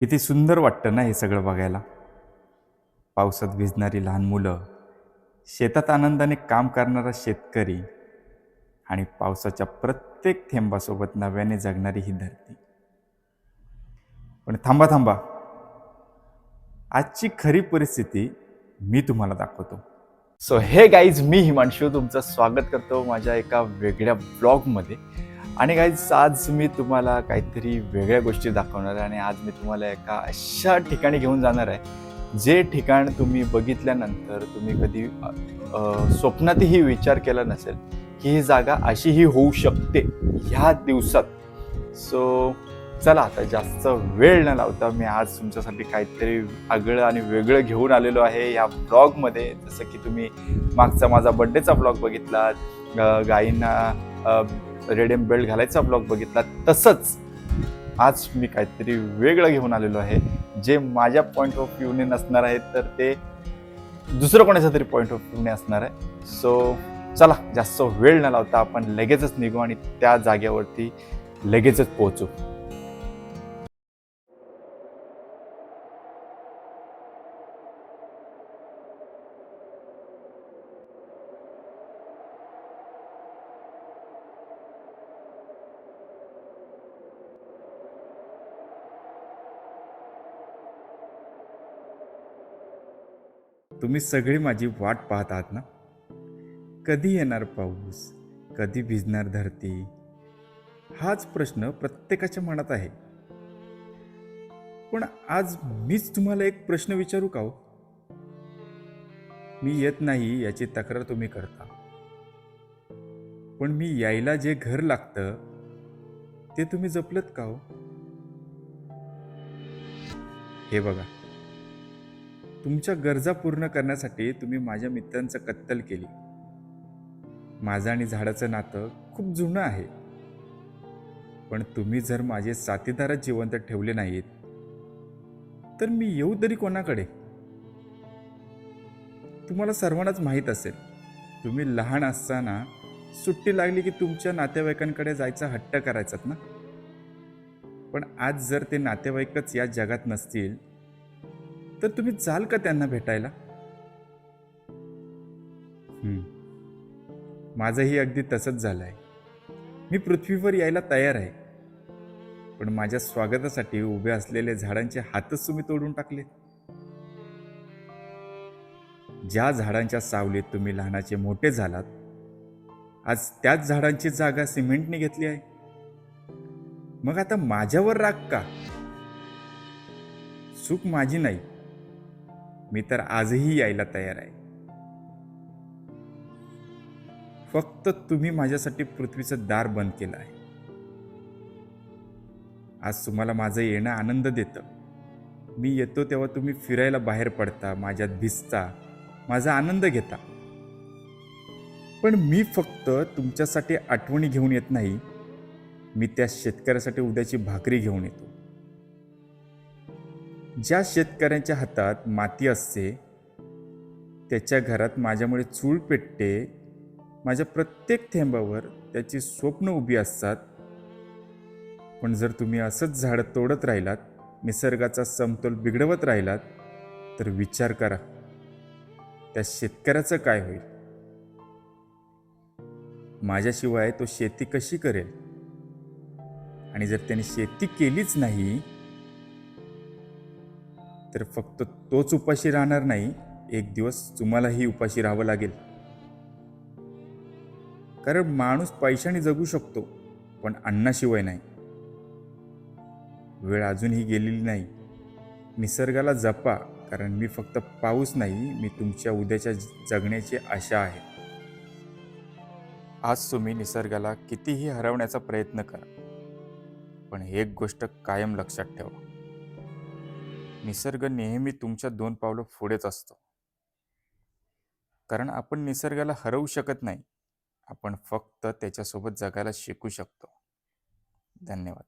किती सुंदर वाटतं ना हे सगळं बघायला. पावसात भिजणारी लहान मुलं, शेतात आनंदाने काम करणारा शेतकरी आणि पावसाच्या प्रत्येक थेंबासोबत नव्याने जगणारी ही धरती. पण थांबा थांबा, आजची खरी परिस्थिती मी तुम्हाला दाखवतो. सो हे गाईज, मी हिमांशू तुमचं स्वागत करतो माझ्या एका वेगळ्या ब्लॉगमध्ये. आणि गाईज, आज मी तुम्हाला काहीतरी वेगळ्या गोष्टी दाखवणार आहे आणि आज मी तुम्हाला एका अशा ठिकाणी घेऊन जाणार आहे जे ठिकाण तुम्ही बघितल्यानंतर तुम्ही कधी स्वप्नातही विचार केला नसेल की ही जागा अशीही होऊ शकते ह्या दिवसात. सो चला, आता जास्त वेळ न लावता मी आज तुमच्यासाठी काहीतरी आगळं आणि वेगळं घेऊन आलेलो आहे या ब्लॉगमध्ये. जसं की तुम्ही मागचा माझा बड्डेचा ब्लॉग बघितला, गायींना रेडियम बेल्ट घालायचा ब्लॉग बघितला, तसंच आज मी काहीतरी वेगळं घेऊन आलेलो आहे जे माझ्या पॉईंट ऑफ व्ह्यूने नसणार आहे, तर ते दुसरं कोणाच्या तरी पॉईंट ऑफ व्ह्यूने असणार आहे. सो चला, जास्त वेळ न लावता आपण लगेचच निघू आणि त्या जागेवरती लगेचच पोहोचू. तुम्ही सगळी माझी वाट पाहत आहात ना? कधी येणार पाऊस, कधी भिजणार धरती, हाच प्रश्न प्रत्येकाच्या मनात आहे. पण आज मीच तुम्हाला एक प्रश्न विचारू का हो? मी येत नाही याची तक्रार तुम्ही करता, पण मी यायला जे घर लागतं ते तुम्ही जपलत का हो? हे बघा, तुमच्या गरजा पूर्ण करण्यासाठी तुम्ही माझ्या मित्रांचं कत्तल केली. माझं आणि झाडाचं नातं खूप जुनं आहे, पण तुम्ही जर माझे साथीदारच जिवंत ठेवले नाहीत तर मी येऊ तरी कोणाकडे? तुम्हाला सर्वांनाच माहीत असेल, तुम्ही लहान असताना सुट्टी लागली की तुमच्या नातेवाईकांकडे जायचा हट्ट करायचात ना. पण आज जर ते नातेवाईकच या जगात नसतील तर तुम्ही जाल का त्यांना भेटायला? माझंही अगदी तसंच झालं आहे. मी पृथ्वीवर यायला तयार आहे, पण माझ्या स्वागतासाठी उभे असलेले झाडांचे हातच तुम्ही तोडून टाकले. ज्या झाडांच्या सावलीत तुम्ही लहानाचे मोठे झालात, आज त्याच झाडांची जागा सिमेंटने घेतली आहे. मग आता माझ्यावर राग का? चूक माझी नाही. मी तर आजही यायला तयार आहे. फक्त तुम्ही माझ्यासाठी पृथ्वीचं दार बंद केलं आहे. आज तुम्हाला माझं येणं आनंद देतं. मी येतो तेव्हा तुम्ही फिरायला बाहेर पडता, माझ्यात भिजता, माझा आनंद घेता. पण मी फक्त तुमच्यासाठी आठवणी घेऊन येत नाही, मी त्या शेतकऱ्यासाठी उद्याची भाकरी घेऊन येतो. ज्या शेतकऱ्यांच्या हातात माती असते, त्याच्या घरात माझ्यामुळे चूल पेटते, माझ्या प्रत्येक थेंबावर त्याची स्वप्न उभी असतात. पण जर तुम्ही असंच झाडं तोडत राहिलात, निसर्गाचा समतोल बिघडवत राहिलात, तर विचार करा, त्या शेतकऱ्याचं काय होईल? माझ्याशिवाय तो शेती कशी करेल? आणि जर त्याने शेती केलीच नाही तर फक्त तोच उपाशी राहणार नाही, एक दिवस तुम्हालाही उपाशी राहावं लागेल. कारण माणूस पैशाने जगू शकतो, पण अन्नाशिवाय नाही. वेळ अजूनही गेलेली नाही. निसर्गाला जपा, कारण मी फक्त पाऊस नाही, मी तुमच्या उद्याच्या जगण्याची आशा आहे. आज तुम्ही निसर्गाला कितीही हरवण्याचा प्रयत्न करा, पण एक गोष्ट कायम लक्षात ठेवा, निसर्ग नेहमी तुमच्या 2 पावलं पुढेच असतो. कारण आपण निसर्गाला हरवू शकत नाही, आपण फक्त त्याच्यासोबत जगायला शिकू शकतो. धन्यवाद.